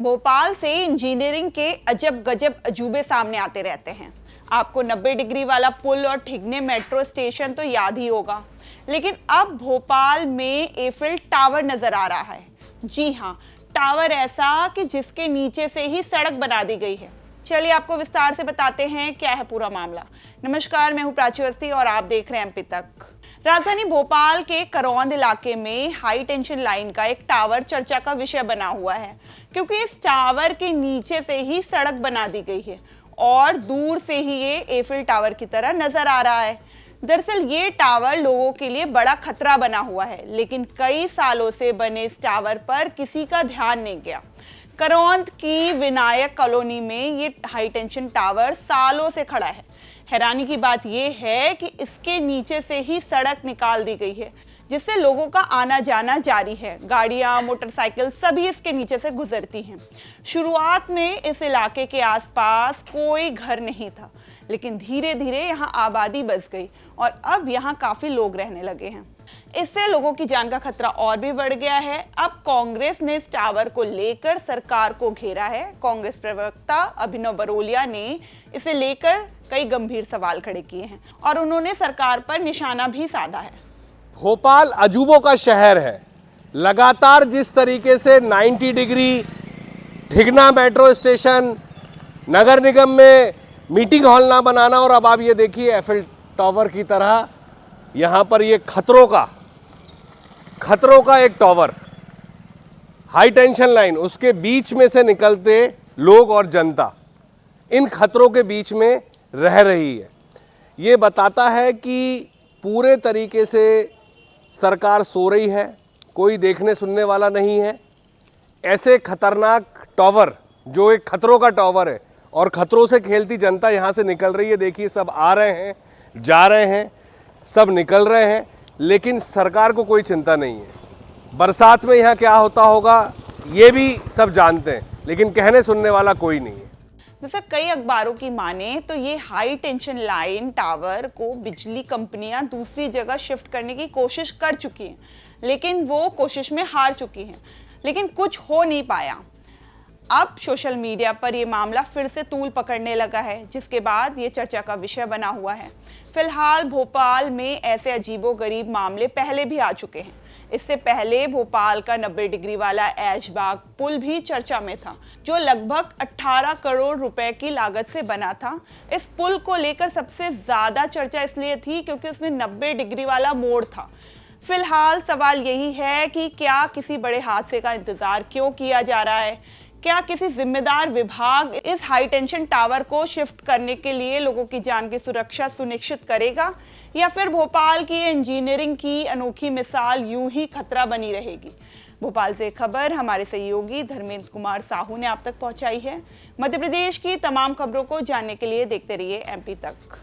भोपाल से इंजीनियरिंग के अजब गजब अजूबे सामने आते रहते हैं। आपको 90 डिग्री वाला पुल और ठिगने मेट्रो स्टेशन तो याद ही होगा, लेकिन अब भोपाल में एफिल टावर नजर आ रहा है। जी हाँ, टावर ऐसा कि जिसके नीचे से ही सड़क बना दी गई है। चलिए आपको विस्तार से बताते हैं क्या है पूरा मामला। नमस्कार, मैं हूँ प्राची अवस्थी और आप देख रहे हैं एमपी तक। राजधानी भोपाल के करौंद इलाके में हाई टेंशन लाइन का एक टावर चर्चा का विषय बना हुआ है, क्योंकि इस टावर के नीचे से ही सड़क बना दी गई है और दूर से ही ये एफिल टावर की तरह नजर आ रहा है। दरअसल ये टावर लोगों के लिए बड़ा खतरा बना हुआ है, लेकिन कई सालों से बने इस टावर पर किसी का ध्यान नहीं गया। करौंद की विनायक कॉलोनी में ये हाई टेंशन टावर सालों से खड़ा है। हैरानी की बात यह है कि इसके नीचे से ही सड़क निकाल दी गई है, जिससे लोगों का आना जाना जारी है। गाड़ियां, मोटरसाइकिल सभी इसके नीचे से गुजरती हैं। शुरुआत में इस इलाके के आसपास कोई घर नहीं था, लेकिन धीरे धीरे यहाँ आबादी बस गई और अब यहाँ काफी लोग रहने लगे हैं। इससे लोगों की जान का खतरा और भी बढ़ गया है। अब कांग्रेस ने इस टावर को लेकर सरकार को घेरा है। कांग्रेस प्रवक्ता अभिनव बरोलिया ने इसे लेकर कई गंभीर सवाल खड़े किए हैं और उन्होंने सरकार पर निशाना भी साधा है। भोपाल अजूबों का शहर है। लगातार जिस तरीके से 90 डिग्री, ठिगना मेट्रो स्टेशन, नगर निगम में मीटिंग हॉल ना बनाना, और अब आप ये देखिए एफिल टावर की तरह यहाँ पर ये खतरों का एक टावर, हाई टेंशन लाइन, उसके बीच में से निकलते लोग और जनता इन खतरों के बीच में रह रही है। ये बताता है कि पूरे तरीके से सरकार सो रही है, कोई देखने सुनने वाला नहीं है। ऐसे खतरनाक टावर जो एक खतरों का टावर है और खतरों से खेलती जनता यहाँ से निकल रही है। देखिए, सब आ रहे हैं, जा रहे हैं, सब निकल रहे हैं, लेकिन सरकार को कोई चिंता नहीं है। बरसात में यहाँ क्या होता होगा ये भी सब जानते हैं, लेकिन कहने सुनने वाला कोई नहीं है। जैसे कई अखबारों की माने तो ये हाई टेंशन लाइन टावर को बिजली कंपनियां दूसरी जगह शिफ्ट करने की कोशिश कर चुकी हैं, लेकिन वो कोशिश में हार चुकी हैं, लेकिन कुछ हो नहीं पाया। अब सोशल मीडिया पर ये मामला फिर से तूल पकड़ने लगा है, जिसके बाद ये चर्चा का विषय बना हुआ है। फिलहाल भोपाल में ऐसे अजीबोगरीब मामले पहले भी आ चुके हैं। इससे पहले भोपाल का 90 डिग्री वाला ऐशबाग पुल भी चर्चा में था, जो लगभग 18 करोड़ रुपए की लागत से बना था। इस पुल को लेकर सबसे ज्यादा चर्चा इसलिए थी क्योंकि उसमें 90 डिग्री वाला मोड़ था। फिलहाल सवाल यही है कि क्या किसी बड़े हादसे का इंतजार क्यों किया जा रहा है? क्या किसी जिम्मेदार विभाग इस हाई टेंशन टावर को शिफ्ट करने के लिए लोगों की जान की सुरक्षा सुनिश्चित करेगा, या फिर भोपाल की इंजीनियरिंग की अनोखी मिसाल यूं ही खतरा बनी रहेगी? भोपाल से खबर हमारे सहयोगी धर्मेंद्र कुमार साहू ने आप तक पहुंचाई है। मध्य प्रदेश की तमाम खबरों को जानने के लिए देखते रहिए एमपी तक।